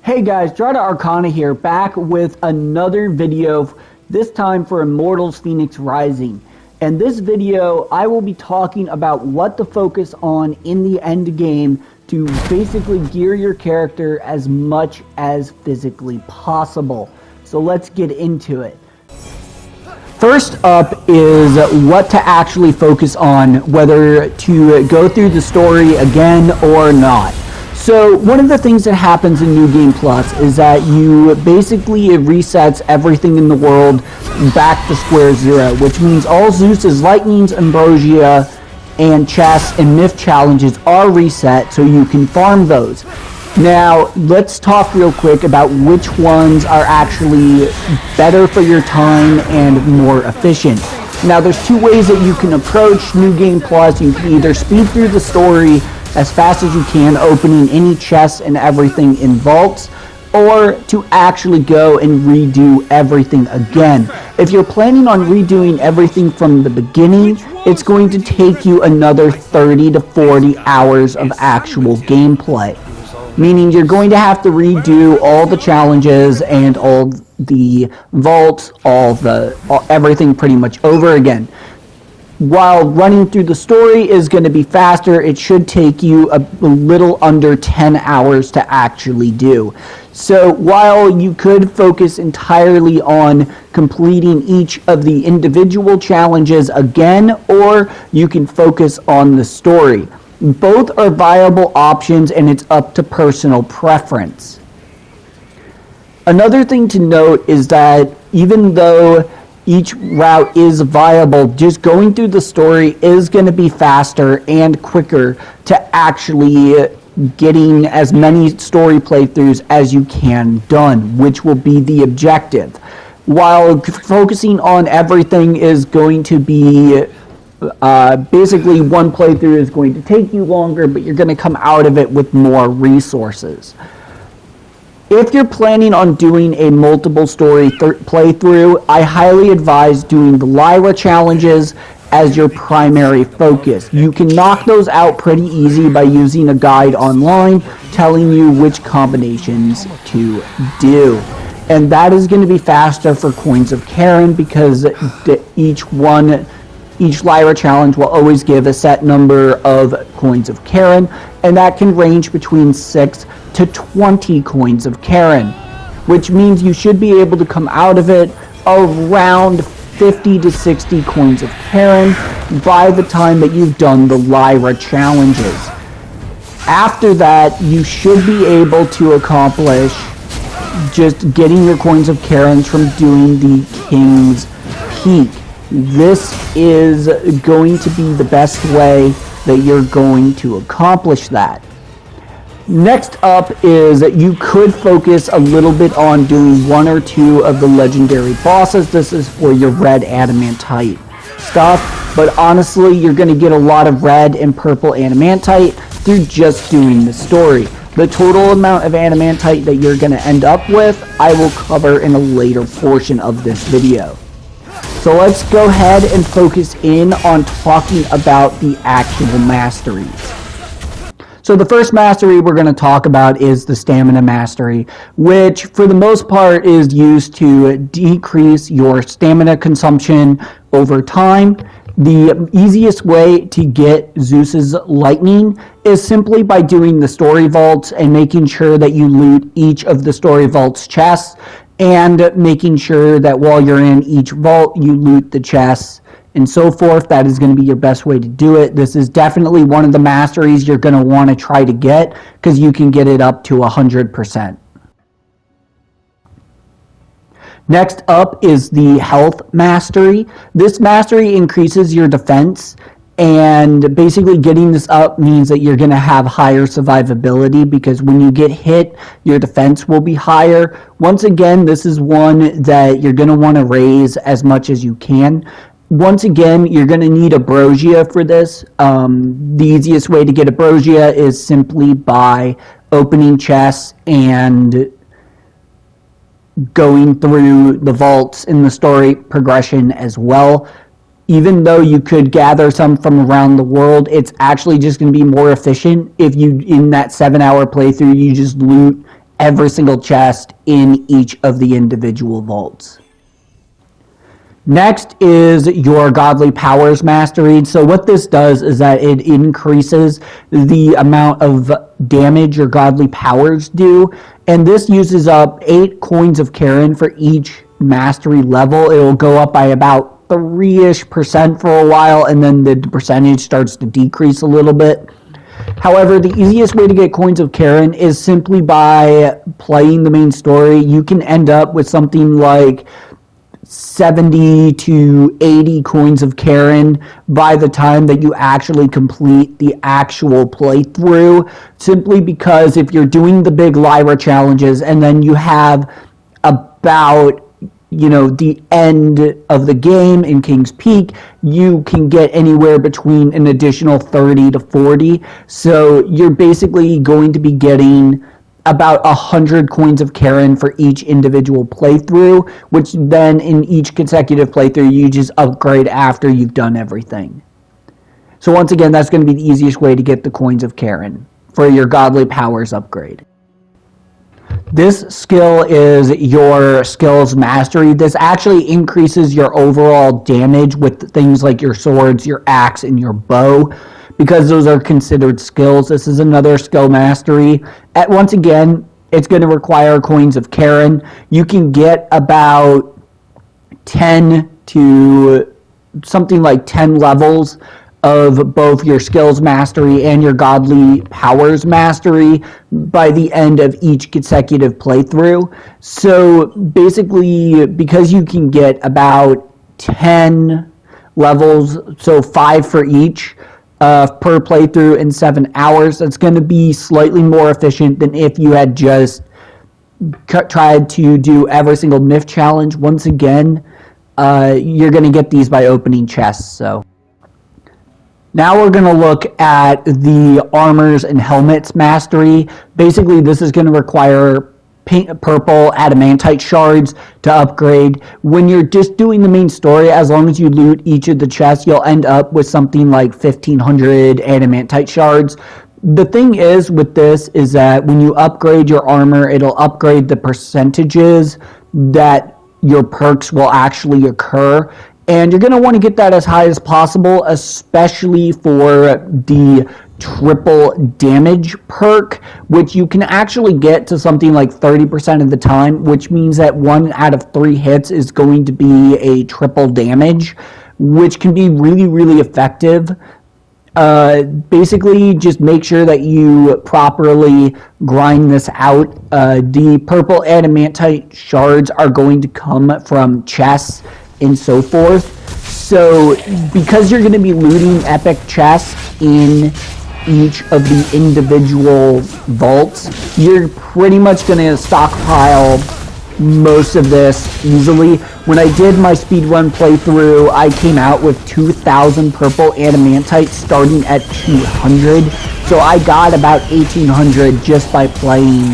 Hey guys, Drata Arcana here, back with another video, this time for Immortals Fenyx Rising. And this video, I will be talking about what to focus on in the end game to basically gear your character as much as physically possible. So let's get into it. First up is what to actually focus on, whether to go through the story again or not. So one of the things that happens in New Game Plus is that it resets everything in the world back to square zero, which means all Zeus's lightnings, ambrosia, and chests and myth challenges are reset so you can farm those. Now, let's talk real quick about which ones are actually better for your time and more efficient. Now, there's two ways that you can approach New Game Plus. You can either speed through the story as fast as you can, opening any chests and everything in vaults, or to actually go and redo everything again. If you're planning on redoing everything from the beginning, it's going to take you another 30 to 40 hours of actual gameplay. Meaning you're going to have to redo all the challenges and all the vaults, everything pretty much over again. While running through the story is going to be faster, it should take you a little under 10 hours to actually do. So while you could focus entirely on completing each of the individual challenges again, or you can focus on the story. Both are viable options, and it's up to personal preference. Another thing to note is that even though each route is viable, just going through the story is going to be faster and quicker to actually getting as many story playthroughs as you can done, which will be the objective. While focusing on everything is going to be basically one playthrough is going to take you longer, but you're going to come out of it with more resources. If you're planning on doing a multiple story playthrough, I highly advise doing the Lyra challenges as your primary focus. You can knock those out pretty easy by using a guide online telling you which combinations to do. And that is going to be faster for Coins of Charon because each Lyra challenge will always give a set number of Coins of Charon, and that can range between 6 to 20 Coins of Charon, which means you should be able to come out of it around 50 to 60 Coins of Charon by the time that you've done the Lyra challenges. After that, you should be able to accomplish just getting your Coins of Charon from doing the King's Peak. This is going to be the best way that you're going to accomplish that. Next up is that you could focus a little bit on doing one or two of the legendary bosses. This is for your red Adamantite stuff, but honestly, you're going to get a lot of red and purple Adamantite through just doing the story. The total amount of Adamantite that you're going to end up with, I will cover in a later portion of this video. So let's go ahead and focus in on talking about the actual masteries. So the first mastery we're going to talk about is the Stamina Mastery, which for the most part is used to decrease your stamina consumption over time. The easiest way to get Zeus's lightning is simply by doing the story vaults and making sure that you loot each of the story vaults chests, and making sure that while you're in each vault you loot the chests and so forth. That is going to be your best way to do it. This is definitely one of the masteries you're going to want to try to get because you can get it up to 100%. Next up is the Health Mastery. This mastery increases your defense, and basically getting this up means that you're going to have higher survivability because when you get hit, your defense will be higher. Once again, this is one that you're going to want to raise as much as you can. Once again, you're going to need ambrosia for this. The easiest way to get ambrosia is simply by opening chests and going through the vaults in the story progression as well. Even though you could gather some from around the world, it's actually just going to be more efficient if you, in that 7-hour playthrough, you just loot every single chest in each of the individual vaults. Next is your Godly Powers Mastery. So what this does is that it increases the amount of damage your Godly Powers do, and this uses up 8 coins of Karen for each mastery level. It will go up by about 3-ish% for a while, and then the percentage starts to decrease a little bit. However, the easiest way to get coins of Karen is simply by playing the main story. You can end up with something like 70 to 80 coins of Karen by the time that you actually complete the actual playthrough, simply because if you're doing the big Lyra challenges and then you have about the end of the game in King's Peak, you can get anywhere between an additional 30 to 40. So you're basically going to be getting about 100 coins of Karen for each individual playthrough, which then in each consecutive playthrough you just upgrade after you've done everything. So once again, that's going to be the easiest way to get the coins of Karen for your Godly Powers upgrade. This skill is your Skills Mastery. This actually increases your overall damage with things like your swords, your axe, and your bow, because those are considered skills. This is another skill mastery. Once again, it's going to require coins of Karen. You can get about 10 to something like 10 levels of both your Skills Mastery and your Godly Powers Mastery by the end of each consecutive playthrough. So basically, because you can get about 10 levels, so 5 for each, per playthrough in 7 hours, that's going to be slightly more efficient than if you had just tried to do every single myth challenge. Once again, you're going to get these by opening chests. So now we're going to look at the armors and helmets mastery. Basically, this is going to require purple adamantite shards to upgrade. When you're just doing the main story, as long as you loot each of the chests, you'll end up with something like 1,500 adamantite shards. The thing is with this is that when you upgrade your armor, it'll upgrade the percentages that your perks will actually occur. And you're going to want to get that as high as possible, especially for the triple damage perk, which you can actually get to something like 30% of the time, which means that 1 out of 3 hits is going to be a triple damage, which can be really, really effective. Basically, just make sure that you properly grind this out. The purple adamantite shards are going to come from chests and so forth. So because you're going to be looting epic chests in each of the individual vaults, you're pretty much going to stockpile most of this easily. When I did my speedrun playthrough, I came out with 2,000 purple adamantite starting at 200. So I got about 1,800 just by playing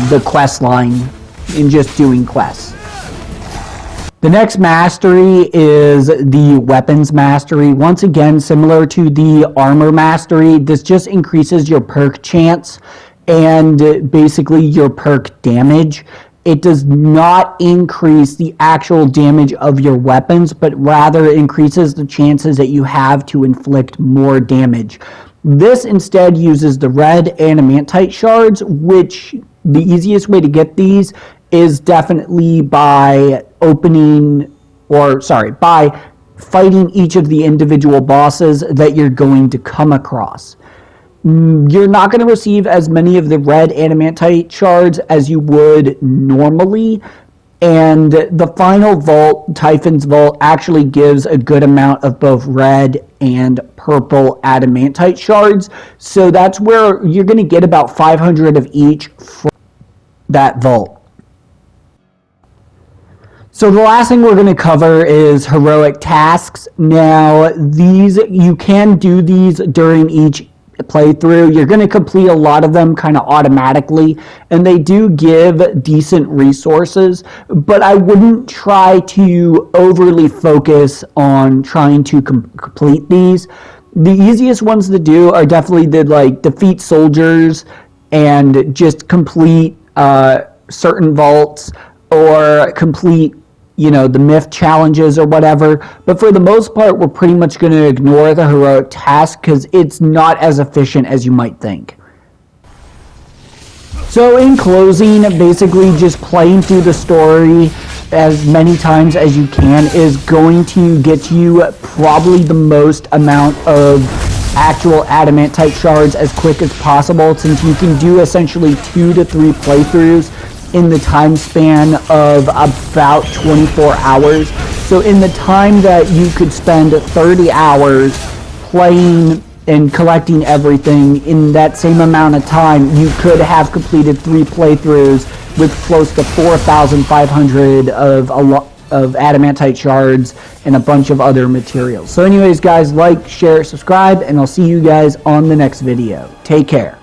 the quest line and just doing quests. The next mastery is the weapons mastery. Once again, similar to the armor mastery, this just increases your perk chance and basically your perk damage. It does not increase the actual damage of your weapons, but rather increases the chances that you have to inflict more damage. This instead uses the red adamantite shards, which the easiest way to get these is definitely by by fighting each of the individual bosses that you're going to come across. You're not going to receive as many of the red adamantite shards as you would normally, and the final vault, Typhon's Vault, actually gives a good amount of both red and purple adamantite shards, so that's where you're going to get about 500 of each from that vault. So the last thing we're going to cover is heroic tasks. Now, you can do these during each playthrough. You're going to complete a lot of them kind of automatically, and they do give decent resources, but I wouldn't try to overly focus on trying to complete these. The easiest ones to do are definitely defeat soldiers and just complete certain vaults or complete, the myth challenges or whatever. But for the most part, we're pretty much going to ignore the heroic task because it's not as efficient as you might think. So in closing, basically just playing through the story as many times as you can is going to get you probably the most amount of actual Adamantite shards as quick as possible, since you can do essentially 2 to 3 playthroughs in the time span of about 24 hours. So in the time that you could spend 30 hours playing and collecting everything, in that same amount of time you could have completed 3 playthroughs with close to 4,500 of Adamantite shards and a bunch of other materials. So anyways guys, like, share, subscribe, and I'll see you guys on the next video. Take care.